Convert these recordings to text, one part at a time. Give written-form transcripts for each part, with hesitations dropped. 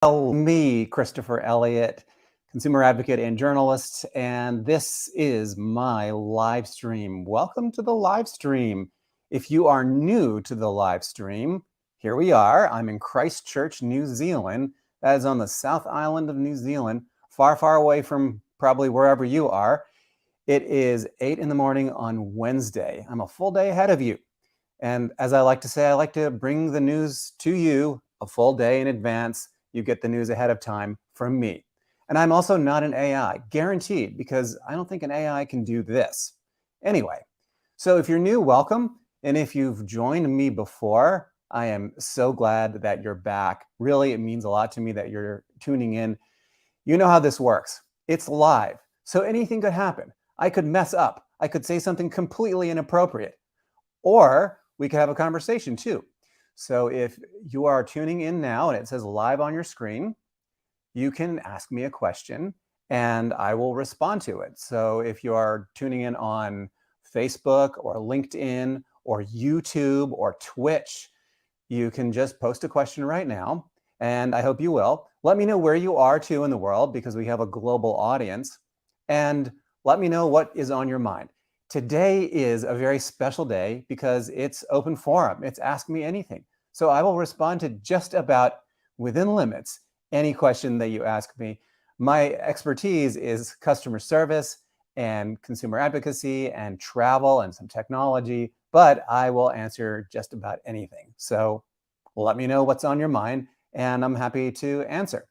Me, Christopher Elliott, consumer advocate and journalist, and this is my live stream. Welcome to the live stream. If you are new to the live stream, here we are. I'm in Christchurch, New Zealand. That is on the South Island of New Zealand, far, far away from probably wherever you are. It is 8 in the morning on Wednesday. I'm a full day ahead of you. And as I like to say, I like to bring the news to you a full day in advance. You get the news ahead of time from me. And I'm also not an AI, guaranteed, because I don't think an AI can do this. Anyway, so if you're new, welcome. And if you've joined me before, I am so glad that you're back. Really, it means a lot to me that you're tuning in. You know how this works. It's live, so anything could happen. I could mess up. I could say something completely inappropriate. Or we could have a conversation too. So if you are tuning in now and it says live on your screen, you can ask me a question and I will respond to it. So if you are tuning in on Facebook or LinkedIn or YouTube or Twitch, you can just post a question right now, and I hope you will. Let me know where you are too in the world, because we have a global audience, and let me know what is on your mind. Today is a very special day because it's open forum. It's Ask Me Anything. So I will respond to just about, within limits, any question that you ask me. My expertise is customer service and consumer advocacy and travel and some technology, but I will answer just about anything. So let me know what's on your mind, and I'm happy to answer.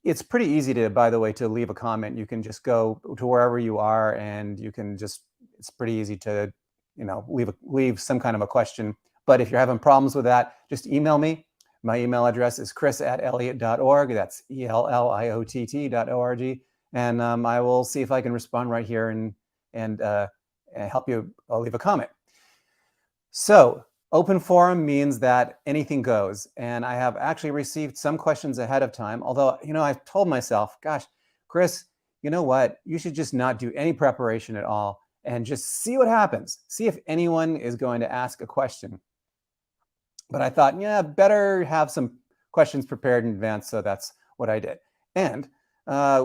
It's pretty easy to, by the way, to leave a comment. You can just go to wherever you are and you can just, it's pretty easy to, leave some kind of a question. But if you're having problems with that, just email me. My email address is chris@elliott.org. That's ELLIOTT.org. And I will see if I can respond right here and help you leave a comment. So open forum means that anything goes. And I have actually received some questions ahead of time, although, I've told myself, gosh, Chris, you know what? You should just not do any preparation at all and just see what happens. See if anyone is going to ask a question. But I thought, yeah, better have some questions prepared in advance. So that's what I did. And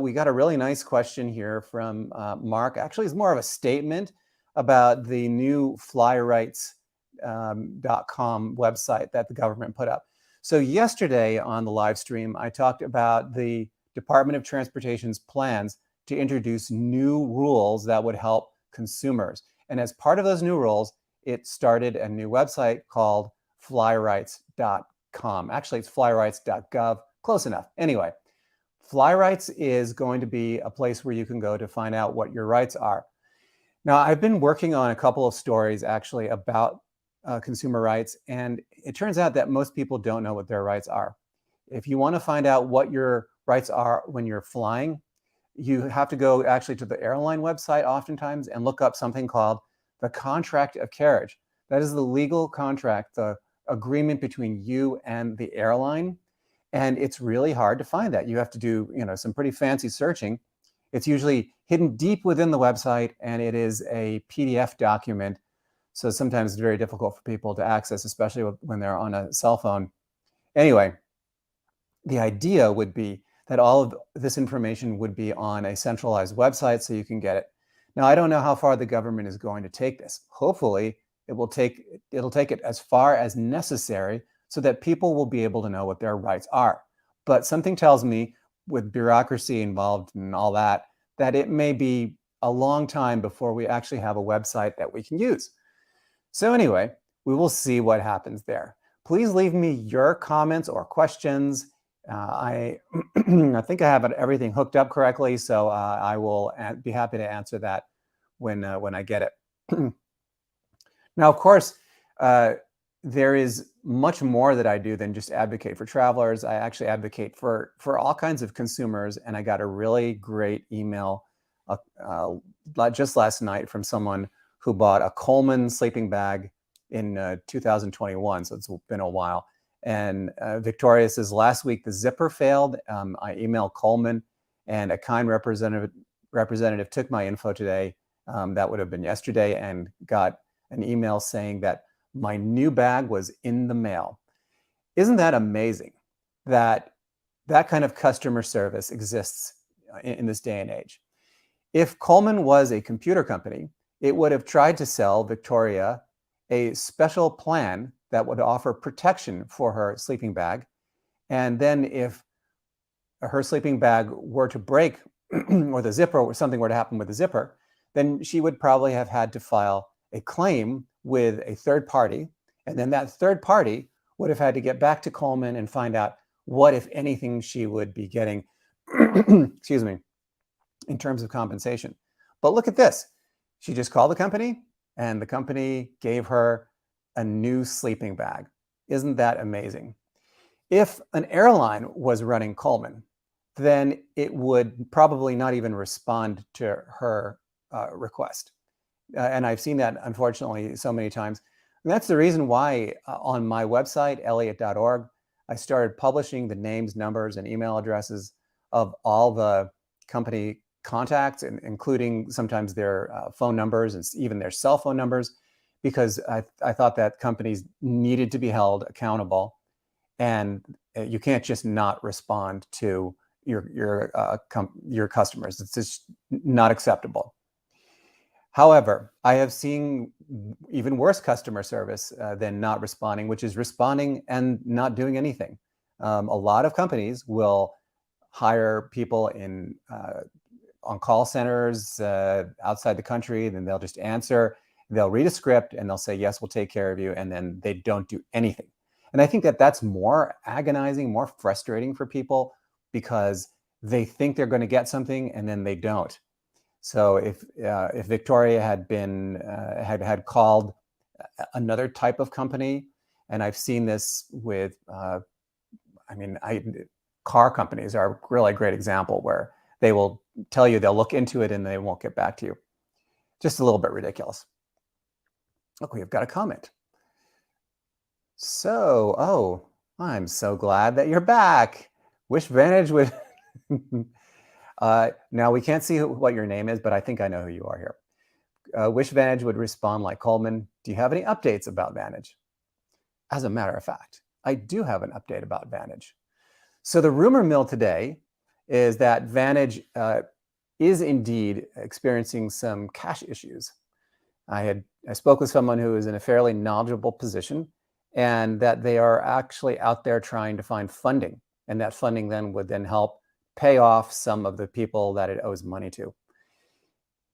we got a really nice question here from Mark. Actually, it's more of a statement about the new flyrights.com website that the government put up. So yesterday on the live stream, I talked about the Department of Transportation's plans to introduce new rules that would help consumers. And as part of those new rules, it started a new website called flyrights.com. Actually, it's flyrights.gov. Close enough. Anyway, Flyrights is going to be a place where you can go to find out what your rights are. Now, I've been working on a couple of stories actually about consumer rights, and it turns out that most people don't know what their rights are. If you want to find out what your rights are when you're flying, you have to go actually to the airline website oftentimes and look up something called the contract of carriage. That is the legal contract, the agreement between you and the airline. And it's really hard to find that. You have to do, some pretty fancy searching. It's usually hidden deep within the website, and it is a PDF document. So sometimes it's very difficult for people to access, especially when they're on a cell phone. Anyway, the idea would be that all of this information would be on a centralized website so you can get it. Now, I don't know how far the government is going to take this. Hopefully, it'll take it as far as necessary so that people will be able to know what their rights are. But something tells me, with bureaucracy involved and all that, that it may be a long time before we actually have a website that we can use. So anyway, we will see what happens there. Please leave me your comments or questions. I think I have everything hooked up correctly, so I will be happy to answer that when I get it. Now, of course, there is much more that I do than just advocate for travelers. I actually advocate for all kinds of consumers, and I got a really great email just last night from someone who bought a Coleman sleeping bag in 2021, so it's been a while. And Victoria says, last week the zipper failed. I emailed Coleman, and a kind representative took my info today. That would have been yesterday, and got an email saying that my new bag was in the mail. Isn't that amazing? that that kind of customer service exists in this day and age. If Coleman was a computer company, it would have tried to sell Victoria a special plan that would offer protection for her sleeping bag. And then if her sleeping bag were to break or the zipper or something were to happen with the zipper, then she would probably have had to file a claim with a third party. And then that third party would have had to get back to Coleman and find out what, if anything, she would be getting, excuse me, in terms of compensation. But look at this. She just called the company and the company gave her a new sleeping bag. Isn't that amazing? If an airline was running Coleman, then it would probably not even respond to her request. And I've seen that, unfortunately, so many times. And that's the reason why on my website, elliott.org, I started publishing the names, numbers, and email addresses of all the company contacts, including sometimes their phone numbers and even their cell phone numbers, because I thought that companies needed to be held accountable. And you can't just not respond to your customers. It's just not acceptable. However, I have seen even worse customer service than not responding, which is responding and not doing anything. A lot of companies will hire people on call centers outside the country, then they'll just answer, they'll read a script, and they'll say, yes, we'll take care of you, and then they don't do anything. And I think that that's more agonizing, more frustrating for people because they think they're going to get something and then they don't. So if Victoria had been had called another type of company, and I've seen this with, car companies are a really great example where they will tell you they'll look into it and they won't get back to you. Just a little bit ridiculous. Look, we've got a comment. So, I'm so glad that you're back. Wish Vantage would. Now, we can't see what your name is, but I think I know who you are here. Wish Vantage would respond like Coleman. Do you have any updates about Vantage? As a matter of fact, I do have an update about Vantage. So the rumor mill today is that Vantage is indeed experiencing some cash issues. I spoke with someone who is in a fairly knowledgeable position, and that they are actually out there trying to find funding, and that funding then would then help pay off some of the people that it owes money to.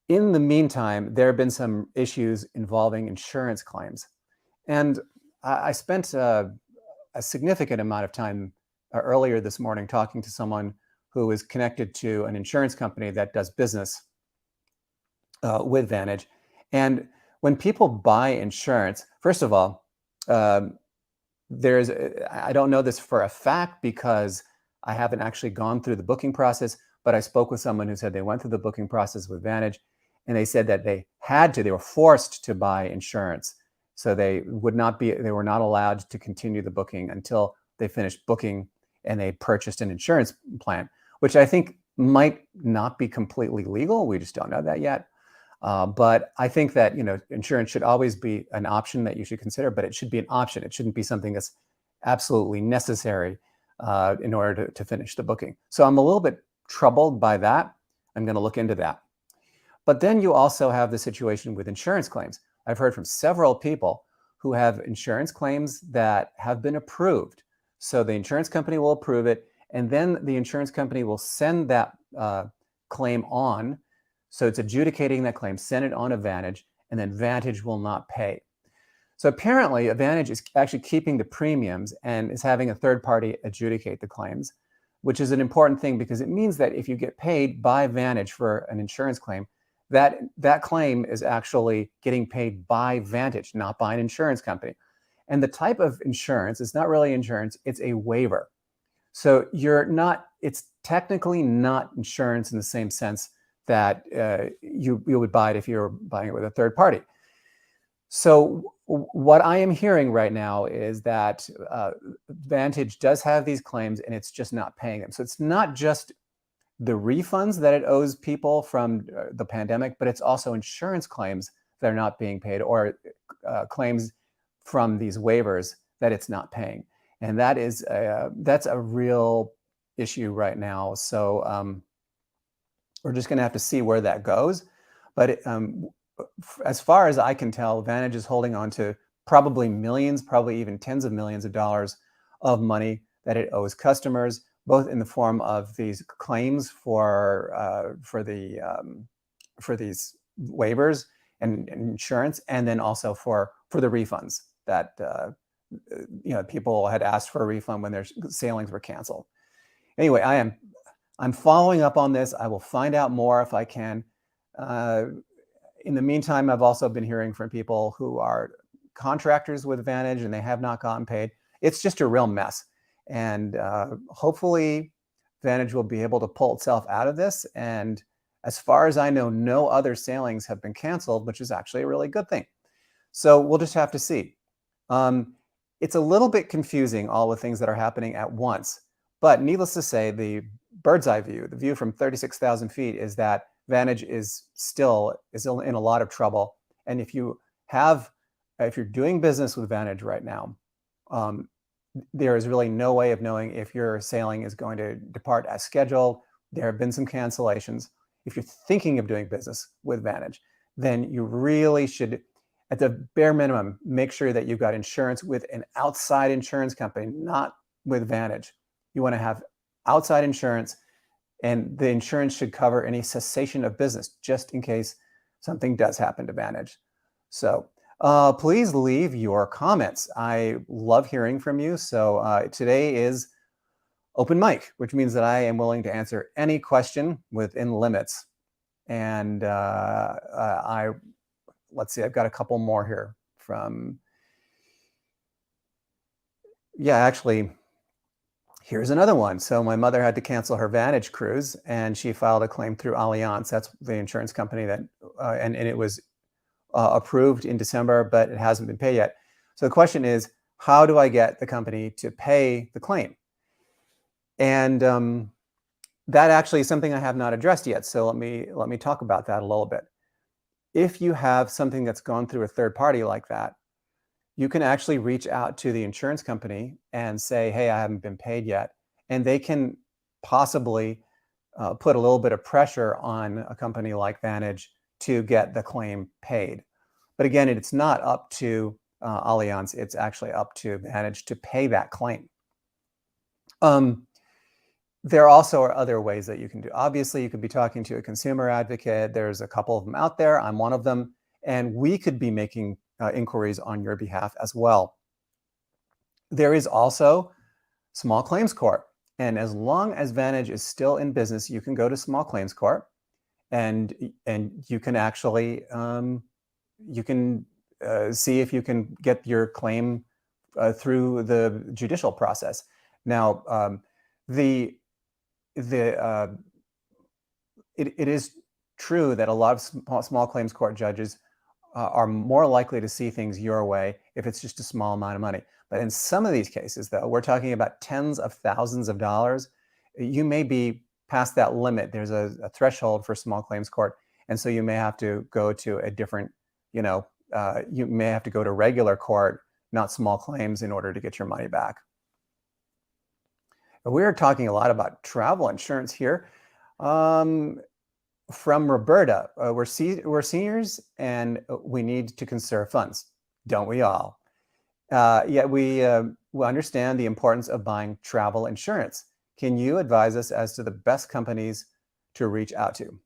In the meantime, there have been some issues involving insurance claims. And I spent a significant amount of time earlier this morning talking to someone who is connected to an insurance company that does business with Vantage. And when people buy insurance, first of all, I don't know this for a fact because I haven't actually gone through the booking process, but I spoke with someone who said they went through the booking process with Vantage, and they said that they were forced to buy insurance. So they were not allowed to continue the booking until they finished booking and they purchased an insurance plan, which I think might not be completely legal. We just don't know that yet. But I think that, insurance should always be an option that you should consider, but it should be an option. It shouldn't be something that's absolutely necessary in order to finish the booking. So I'm a little bit troubled by that. I'm going to look into that. But then you also have the situation with insurance claims. I've heard from several people who have insurance claims that have been approved. So the insurance company will approve it, and then the insurance company will send that claim on. So it's adjudicating that claim, send it on to Vantage, and then Vantage will not pay. So apparently, Vantage is actually keeping the premiums and is having a third party adjudicate the claims, which is an important thing because it means that if you get paid by Vantage for an insurance claim, that claim is actually getting paid by Vantage, not by an insurance company. And the type of insurance is not really insurance, it's a waiver. So it's technically not insurance in the same sense that you would buy it if you're buying it with a third party. So what I am hearing right now is that Vantage does have these claims and it's just not paying them. So it's not just the refunds that it owes people from the pandemic, but it's also insurance claims that are not being paid or claims from these waivers that it's not paying. and that's a real issue right now. So we're just going to have to see where that goes. But as far as I can tell, Vantage is holding on to probably millions, probably even tens of millions of dollars of money that it owes customers, both in the form of these claims for these waivers and insurance, and then also for the refunds that people had asked for a refund when their sailings were canceled. Anyway, I'm following up on this. I will find out more if I can. In the meantime, I've also been hearing from people who are contractors with Vantage and they have not gotten paid. It's just a real mess. And hopefully Vantage will be able to pull itself out of this. And as far as I know, no other sailings have been canceled, which is actually a really good thing. So we'll just have to see. It's a little bit confusing, all the things that are happening at once. But needless to say, the bird's eye view, the view from 36,000 feet, is that Vantage is still in a lot of trouble. And if you're doing business with Vantage right now, there is really no way of knowing if your sailing is going to depart as scheduled. There have been some cancellations. If you're thinking of doing business with Vantage, then you really should, at the bare minimum, make sure that you've got insurance with an outside insurance company, not with Vantage. You want to have outside insurance, and the insurance should cover any cessation of business just in case something does happen to Vantage. So please leave your comments. I love hearing from you. So today is open mic, which means that I am willing to answer any question within limits. And let's see, I've got a couple more here from, actually, here's another one. So my mother had to cancel her Vantage cruise, and she filed a claim through Allianz. That's the insurance company that, and it was approved in December, but it hasn't been paid yet. So the question is, how do I get the company to pay the claim? And that actually is something I have not addressed yet. So let me talk about that a little bit. If you have something that's gone through a third party like that, you can actually reach out to the insurance company and say, hey, I haven't been paid yet. And they can possibly put a little bit of pressure on a company like Vantage to get the claim paid. But again, it's not up to Allianz. It's actually up to Vantage to pay that claim. There also are other ways that you can do. Obviously, you could be talking to a consumer advocate. There's a couple of them out there. I'm one of them. And we could be making inquiries on your behalf as well. There is also small claims court. And as long as Vantage is still in business, you can go to small claims court, and you can actually see if you can get your claim through the judicial process. Now, it is true that a lot of small claims court judges are more likely to see things your way if it's just a small amount of money. But in some of these cases, though, we're talking about tens of thousands of dollars. You may be past that limit. There's a threshold for small claims court. And so you may have to go to a different, you may have to go to regular court, not small claims, in order to get your money back. We're talking a lot about travel insurance here. From Roberta, we're seniors and we need to conserve funds. Don't we all? Yet we understand the importance of buying travel insurance. Can you advise us as to the best companies to reach out to?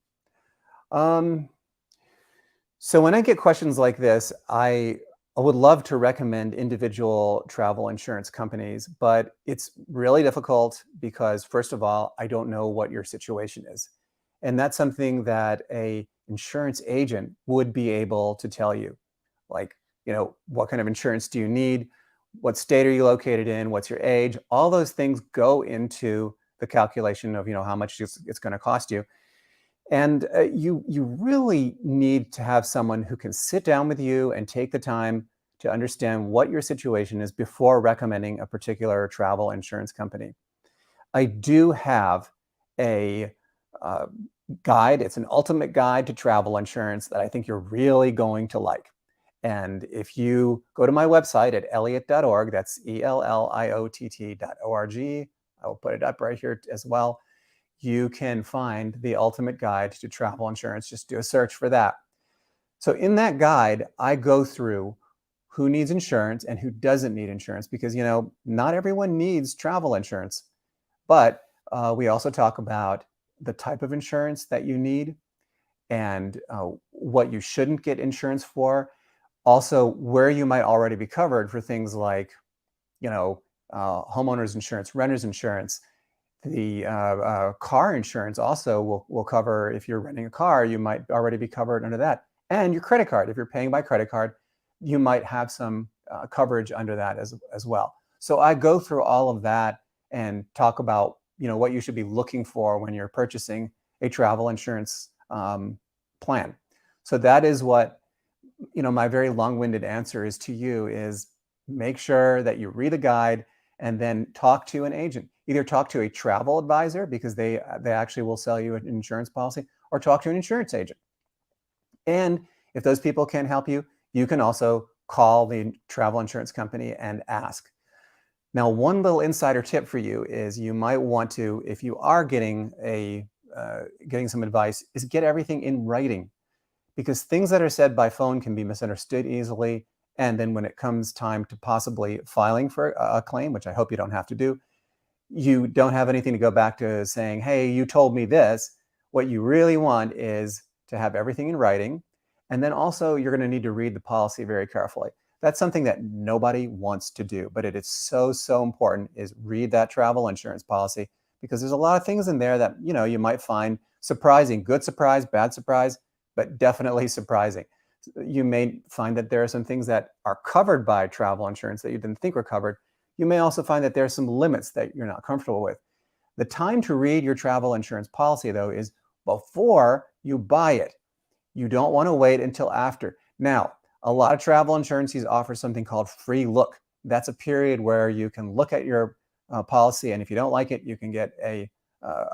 So when I get questions like this, I would love to recommend individual travel insurance companies, but it's really difficult because, first of all, I don't know what your situation is. And that's something that an insurance agent would be able to tell you. Like, what kind of insurance do you need? What state are you located in? What's your age? All those things go into the calculation of, how much it's going to cost you. And you really need to have someone who can sit down with you and take the time to understand what your situation is before recommending a particular travel insurance company. I do have a guide. It's an ultimate guide to travel insurance that I think you're really going to like. And if you go to my website at elliott.org, that's ELLIOTT.org, I will put it up right here as well. You can find the ultimate guide to travel insurance. Just do a search for that. So in that guide, I go through who needs insurance and who doesn't need insurance, because, not everyone needs travel insurance. But we also talk about the type of insurance that you need and what you shouldn't get insurance for. Also, where you might already be covered for things like, homeowners insurance, renters insurance. The car insurance also will cover, if you're renting a car, you might already be covered under that. And your credit card, if you're paying by credit card, you might have some coverage under that as well. So I go through all of that and talk about, what you should be looking for when you're purchasing a travel insurance plan. So that is what, my very long-winded answer is to you is make sure that you read a guide and then talk to an agent. Either talk to a travel advisor, because they actually will sell you an insurance policy, or talk to an insurance agent. And if those people can't help you, you can also call the travel insurance company and ask. Now, one little insider tip for you is you might want to, if you are getting some advice, is get everything in writing, because things that are said by phone can be misunderstood easily. And then when it comes time to possibly filing for a claim, which I hope you don't have to do, you don't have anything to go back to saying, hey, you told me this. What you really want is to have everything in writing. And then also you're going to need to read the policy very carefully. That's something that nobody wants to do, but it is so, so important, is read that travel insurance policy, because there's a lot of things in there that, you might find surprising, good surprise, bad surprise, but definitely surprising. You may find that there are some things that are covered by travel insurance that you didn't think were covered. You may also find that there are some limits that you're not comfortable with. The time to read your travel insurance policy, though, is before you buy it. You don't want to wait until after. Now, a lot of travel insurances offer something called free look. That's a period where you can look at your policy, and if you don't like it, you can get a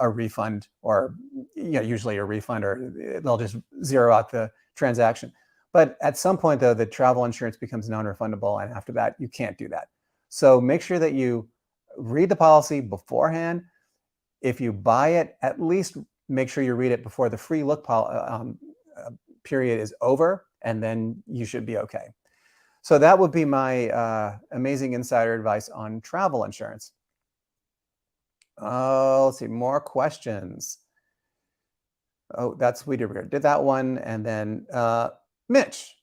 refund, or usually a refund, or they'll just zero out the transaction. But at some point, though, the travel insurance becomes non-refundable, and after that, you can't do that. So make sure that you read the policy beforehand. If you buy it, at least make sure you read it before the free look period is over, and then you should be okay. So that would be my amazing insider advice on travel insurance. Let's see, more questions. Oh, that's we did that one. And then Mitch,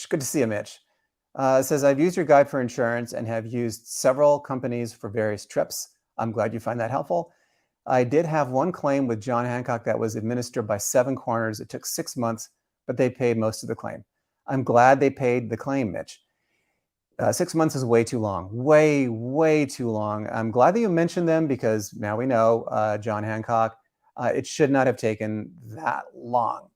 good to see you, Mitch. Says, I've used your guide for insurance and have used several companies for various trips. I'm glad you find that helpful. I did have one claim with John Hancock that was administered by Seven Corners. It took 6 months, but they paid most of the claim. I'm glad they paid the claim, Mitch. 6 months is way too long, way, way too long. I'm glad that you mentioned them, because now we know John Hancock, it should not have taken that long.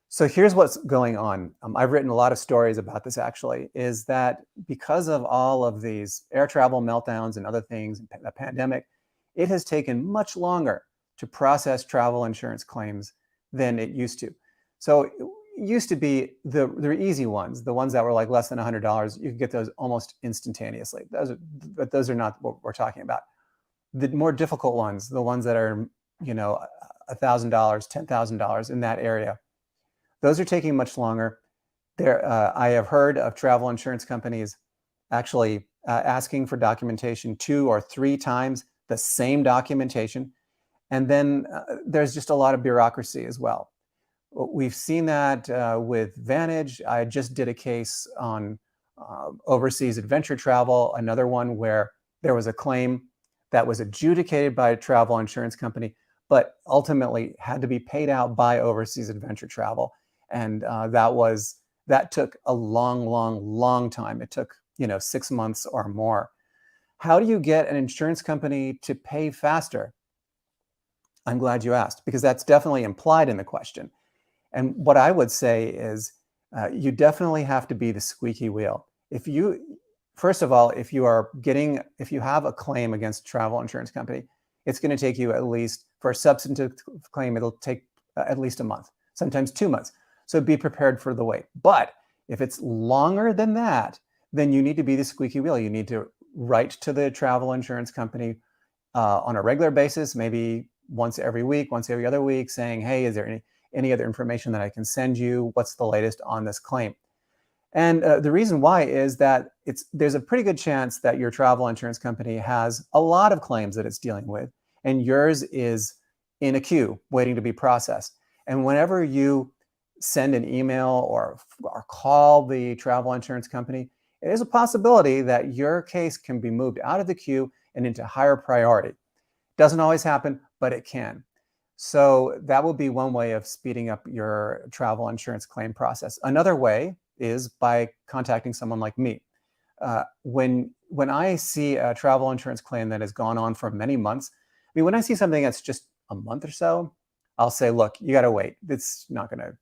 So here's what's going on. I've written a lot of stories about this, actually, is that because of all of these air travel meltdowns and other things, the pandemic, it has taken much longer to process travel insurance claims than it used to. So it used to be the easy ones, the ones that were like less than $100, you could get those almost instantaneously. But those are not what we're talking about. The more difficult ones, the ones that are, $1,000, $10,000 in that area, those are taking much longer. I have heard of travel insurance companies actually asking for documentation 2 or 3 times the same documentation. And then there's just a lot of bureaucracy as well. We've seen that with Vantage. I just did a case on overseas adventure travel, another one where there was a claim that was adjudicated by a travel insurance company, but ultimately had to be paid out by overseas adventure travel. And that took a long time. It took 6 months or more. How do you get an insurance company to pay faster? I'm glad you asked, because that's definitely implied in the question. And what I would say is you definitely have to be the squeaky wheel. First of all, if you have a claim against a travel insurance company, it's going to take you at least, for a substantive claim, it'll take at least a month, sometimes 2 months. So be prepared for the wait. But If it's longer than that, then you need to be the squeaky wheel. You need to write to the travel insurance company on a regular basis, maybe once every week, once every other week, saying, hey, is there any other information that I can send you? What's the latest on this claim? And the reason why is that there's a pretty good chance that your travel insurance company has a lot of claims that it's dealing with, and yours is in a queue waiting to be processed. And whenever you send an email or call the travel insurance company, it is a possibility that your case can be moved out of the queue and into higher priority. Doesn't always happen, but it can. So that will be one way of speeding up your travel insurance claim process. Another way is by contacting someone like me. When I see a travel insurance claim that has gone on for many months, I mean, when I see something that's just a month or so, I'll say, look, you got to wait. It's not going to,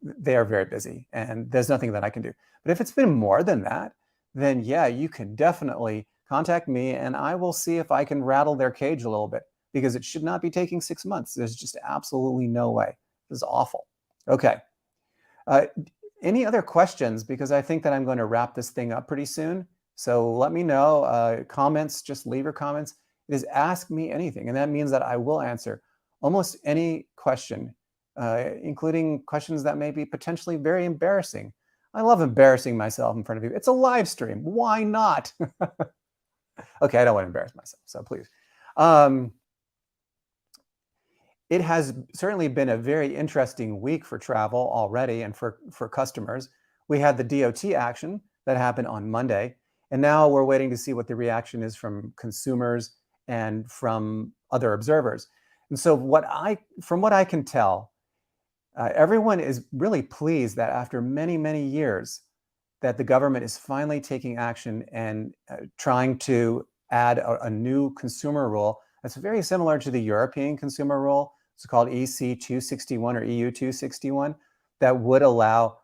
they are very busy and there's nothing that I can do. But if it's been more than that, then yeah, you can definitely contact me and I will see if I can rattle their cage a little bit, because it should not be taking 6 months. There's just absolutely no way. This is awful. Okay. Any other questions? Because I think that I'm going to wrap this thing up pretty soon. So let me know. Comments, just leave your comments. It is Ask Me Anything. And that means that I will answer almost any question, including questions that may be potentially very embarrassing. I love embarrassing myself in front of you. It's a live stream. Why not? Okay, I don't want to embarrass myself, so please. It has certainly been a very interesting week for travel already and for customers. We had the DOT action that happened on Monday, and now we're waiting to see what the reaction is from consumers and from other observers. And so from what I can tell, everyone is really pleased that after many, many years, that the government is finally taking action and trying to add a new consumer rule that's very similar to the European consumer rule. It's called EC 261 or EU 261, that would allow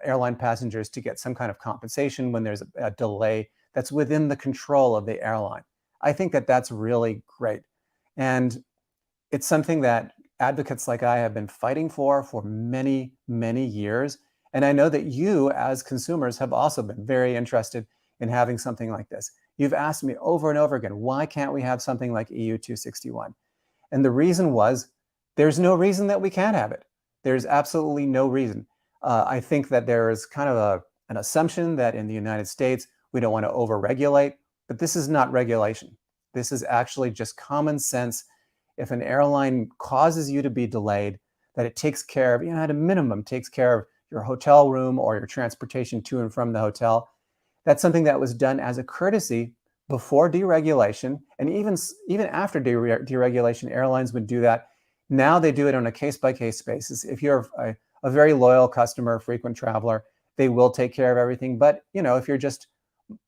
airline passengers to get some kind of compensation when there's a delay that's within the control of the airline. I think that that's really great. And it's something that advocates like I have been fighting for many, many years. And I know that you as consumers have also been very interested in having something like this. You've asked me over and over again, why can't we have something like EU 261? And the reason was, there's no reason that we can't have it. There's absolutely no reason. I think that there is kind of an assumption that in the United States, we don't want to overregulate, but this is not regulation. This is actually just common sense. If an airline causes you to be delayed, that it takes care of, at a minimum, takes care of your hotel room or your transportation to and from the hotel. That's something that was done as a courtesy before deregulation. And even after deregulation, airlines would do that. Now they do it on a case-by-case basis. If you're a very loyal customer, frequent traveler, they will take care of everything. But if you're just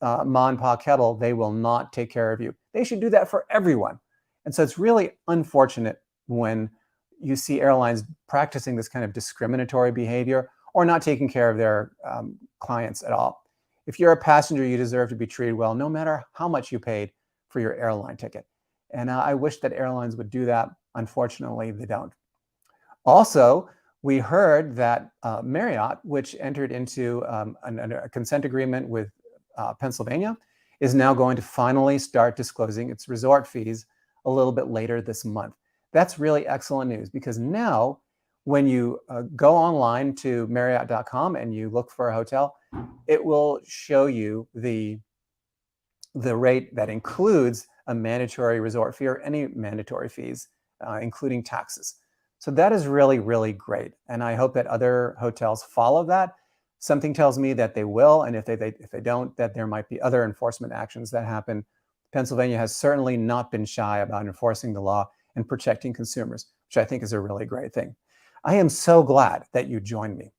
ma and pa kettle, they will not take care of you. They should do that for everyone. And so it's really unfortunate when you see airlines practicing this kind of discriminatory behavior or not taking care of their clients at all. If you're a passenger, you deserve to be treated well, no matter how much you paid for your airline ticket. And I wish that airlines would do that. Unfortunately, they don't. Also, we heard that Marriott, which entered into a consent agreement with Pennsylvania, is now going to finally start disclosing its resort fees a little bit later this month. That's really excellent news, because now when you go online to Marriott.com and you look for a hotel, it will show you the rate that includes a mandatory resort fee or any mandatory fees, including taxes. So that is really, really great. And I hope that other hotels follow that. Something tells me that they will. And if they don't, that there might be other enforcement actions that happen. Pennsylvania has certainly not been shy about enforcing the law and protecting consumers, which I think is a really great thing. I am so glad that you joined me.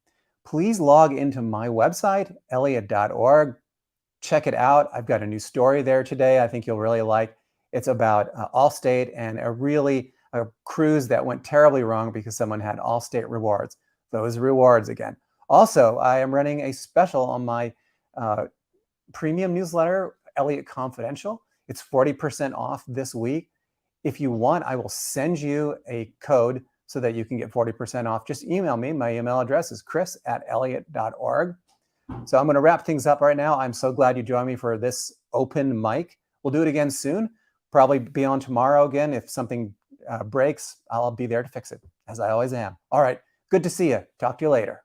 Please log into my website, elliott.org. Check it out. I've got a new story there today I think you'll really like. It's about Allstate and a cruise that went terribly wrong because someone had Allstate rewards. Those rewards again. Also, I am running a special on my premium newsletter, Elliott Confidential. It's 40% off this week. If you want, I will send you a code so that you can get 40% off. Just email me. My email address is chris@elliott.org. So I'm going to wrap things up right now. I'm so glad you joined me for this open mic. We'll do it again soon. Probably be on tomorrow again. If something breaks, I'll be there to fix it, as I always am. All right. Good to see you. Talk to you later.